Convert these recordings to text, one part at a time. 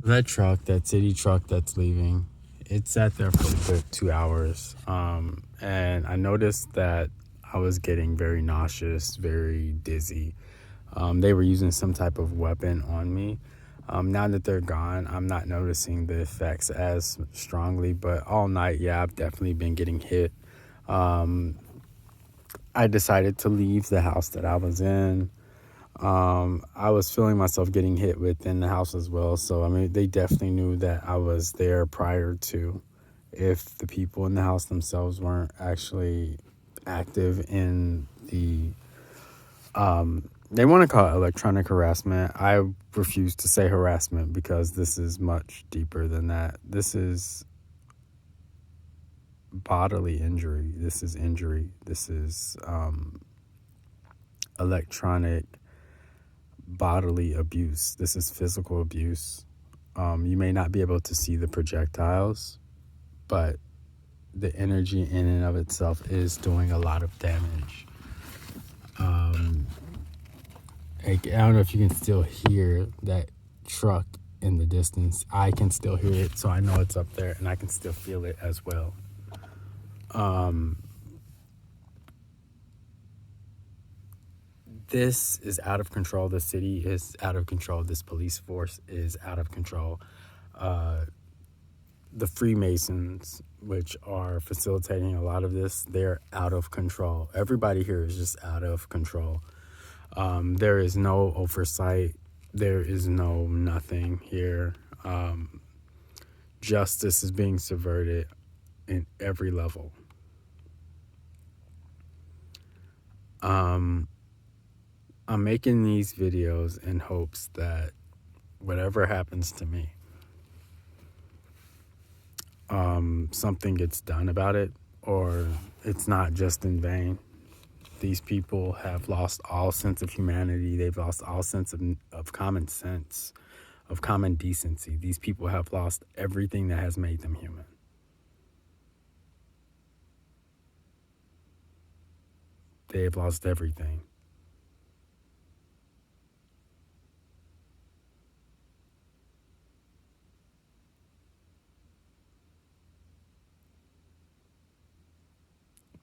That truck, that city truck that's leaving, it sat there for a good 2 hours. And I noticed that I was getting very nauseous, very dizzy. They were using some type of weapon on me. Now that they're gone, I'm not noticing the effects as strongly, but all night, yeah, I've definitely been getting hit. Um, I decided to leave the house that I was in. I was feeling myself getting hit within the house as well. So, I mean, they definitely knew that I was there prior to, if the people in the house themselves weren't actually active in they want to call it electronic harassment. I refuse to say harassment because this is much deeper than that. This is bodily injury. This is injury. This is electronic bodily abuse. This is physical abuse. You may not be able to see the projectiles, but the energy in and of itself is doing a lot of damage. I don't know if you can still hear that truck in the distance. I can still hear it, so I know it's up there, and I can still feel it as well. This is out of control. The city is out of control. This police force is out of control. The Freemasons, which are facilitating a lot of this, they're out of control. Everybody here is just out of control. There is no oversight. There is no nothing here. Justice is being subverted in every level. I'm making these videos in hopes that whatever happens to me, something gets done about it, or it's not just in vain. These people have lost all sense of humanity. They've lost all sense of common sense, of common decency. These people have lost everything that has made them human. They have lost everything.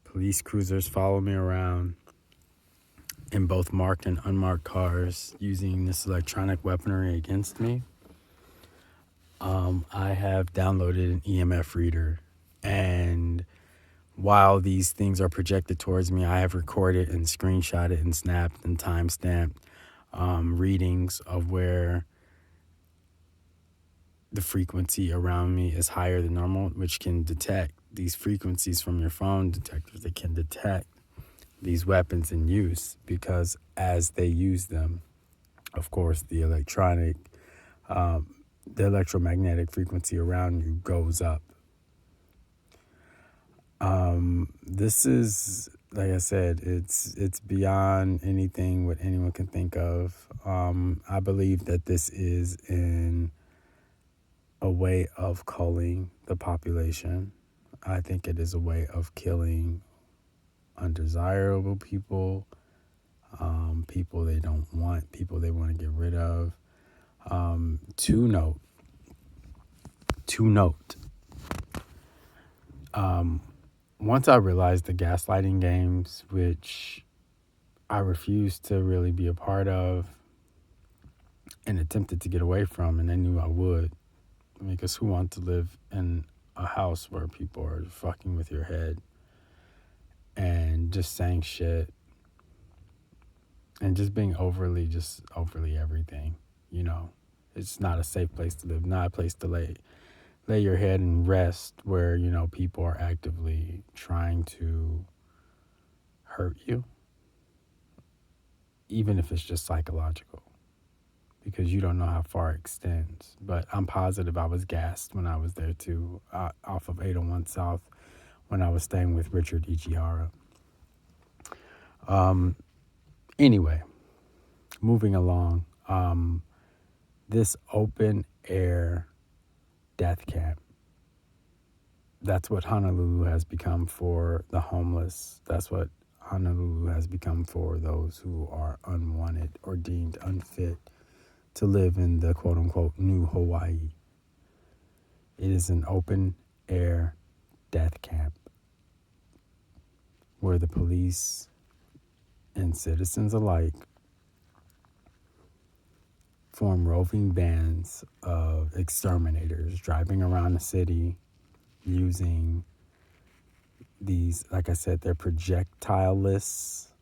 Police cruisers follow me around in both marked and unmarked cars using this electronic weaponry against me. I have downloaded an EMF reader, and while these things are projected towards me, I have recorded and screenshotted and snapped and timestamped readings of where the frequency around me is higher than normal, which can detect these frequencies from your phone detectors. They can detect these weapons in use, because as they use them, of course, the electromagnetic frequency around you goes up. This is, like I said, it's beyond anything what anyone can think of. I believe that this is in a way of culling the population. I think it is a way of killing undesirable people, people they don't want, people they want to get rid of. To note, once I realized the gaslighting games, which I refused to really be a part of and attempted to get away from, and I knew I would, because who wants to live in a house where people are fucking with your head and just saying shit and just being overly everything, you know. It's not a safe place to live, not a place to lay your head and rest, where, you know, people are actively trying to hurt you, even if it's just psychological, because you don't know how far it extends. But I'm positive I was gassed when I was there too, off of 801 South, when I was staying with Richard Ichihara. Anyway, moving along, this open air death camp, that's what Honolulu has become for the homeless. That's what Honolulu has become for those who are unwanted or deemed unfit to live in the quote-unquote new Hawaii. It is an open-air death camp where the police and citizens alike form roving bands of exterminators driving around the city using these, like I said, they're projectile-less,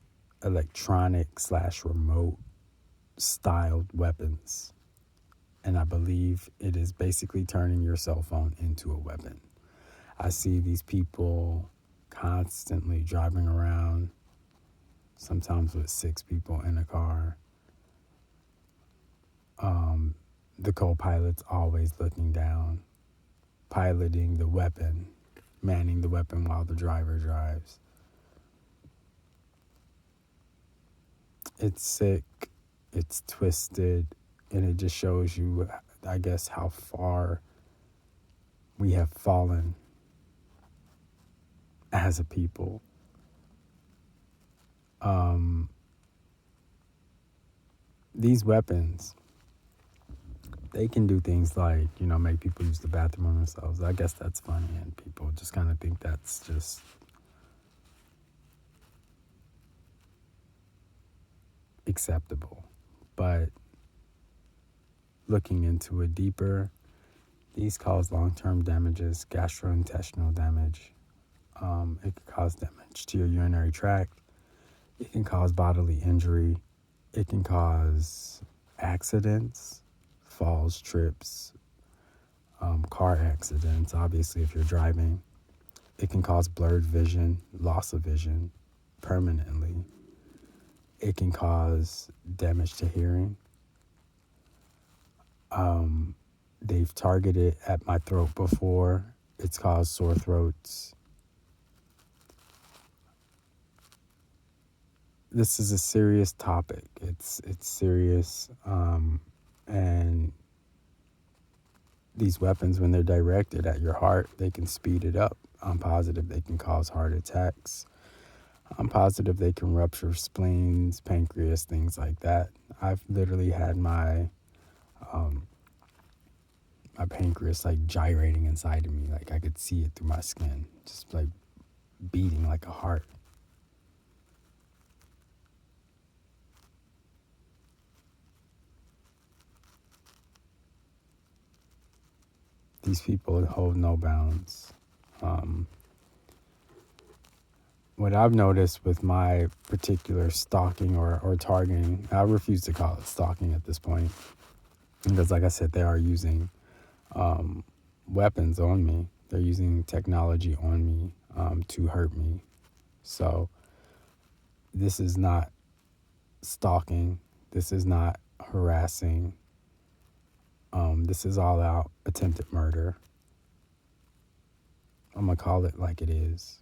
electronic/remote styled weapons. And I believe it is basically turning your cell phone into a weapon. I see these people constantly driving around, sometimes with 6 people in a car. The co-pilot's always looking down, piloting the weapon, manning the weapon while the driver drives. It's sick, it's twisted, and it just shows you, I guess, how far we have fallen as a people. These weapons, they can do things like, make people use the bathroom on themselves. I guess that's funny, and people just kind of think that's just acceptable. But looking into it deeper, these cause long-term damages, gastrointestinal damage. It can cause damage to your urinary tract. It can cause bodily injury. It can cause accidents, falls, trips, car accidents, obviously, if you're driving. It can cause blurred vision, loss of vision permanently. It can cause damage to hearing. They've targeted at my throat before. It's caused sore throats. This is a serious topic. It's serious. And these weapons, when they're directed at your heart, they can speed it up. I'm positive they can cause heart attacks. I'm positive they can rupture spleens, pancreas, things like that. I've literally had my pancreas like gyrating inside of me. Like I could see it through my skin, just like beating like a heart. These people hold no bounds. What I've noticed with my particular stalking or targeting, I refuse to call it stalking at this point, because like I said, they are using weapons on me. They're using technology on me to hurt me. So this is not stalking. This is not harassing. This is all out attempted murder. I'm going to call it like it is.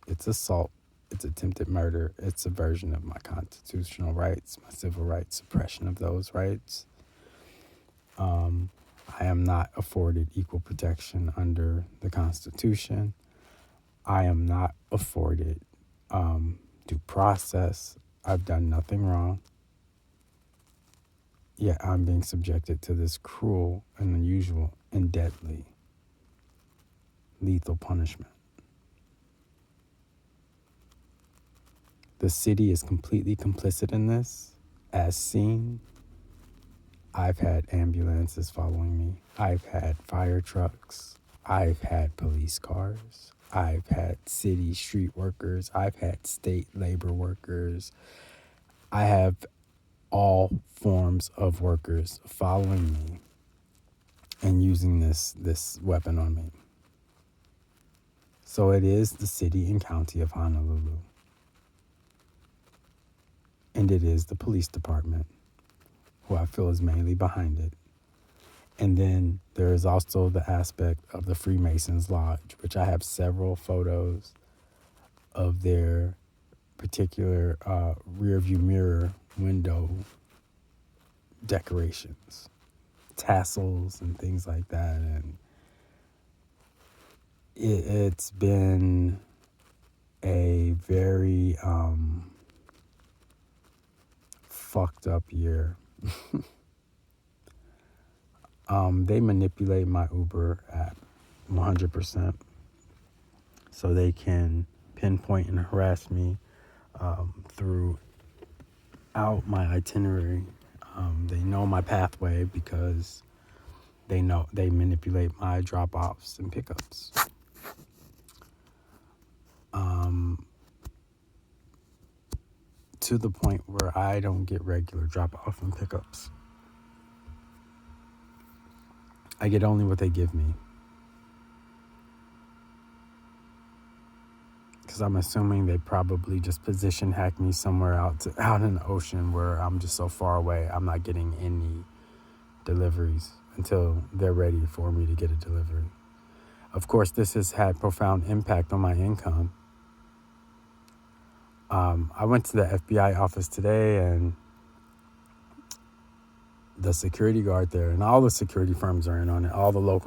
It's assault. It's attempted murder. It's subversion of my constitutional rights, my civil rights, suppression of those rights. I am not afforded equal protection under the Constitution. I am not afforded due process. I've done nothing wrong. Yet I'm being subjected to this cruel and unusual and deadly lethal punishment. The city is completely complicit in this, as seen. I've had ambulances following me. I've had fire trucks. I've had police cars. I've had city street workers. I've had state labor workers. I have all forms of workers following me and using this weapon on me. So it is the city and county of Honolulu. And it is the police department, who I feel is mainly behind it. And then there is also the aspect of the Freemasons Lodge, which I have several photos of their particular rear view mirror window decorations, tassels and things like that. And it's been a very fucked up year. They manipulate my Uber app 100%, so they can pinpoint and harass me throughout my itinerary. They know my pathway because they manipulate my drop-offs and pickups. To the point where I don't get regular drop-off and pickups. I get only what they give me. Because I'm assuming they probably just position hack me somewhere out in the ocean where I'm just so far away, I'm not getting any deliveries until they're ready for me to get a delivery. Of course, this has had profound impact on my income. I went to the FBI office today, and the security guard there, and all the security firms are in on it, all the local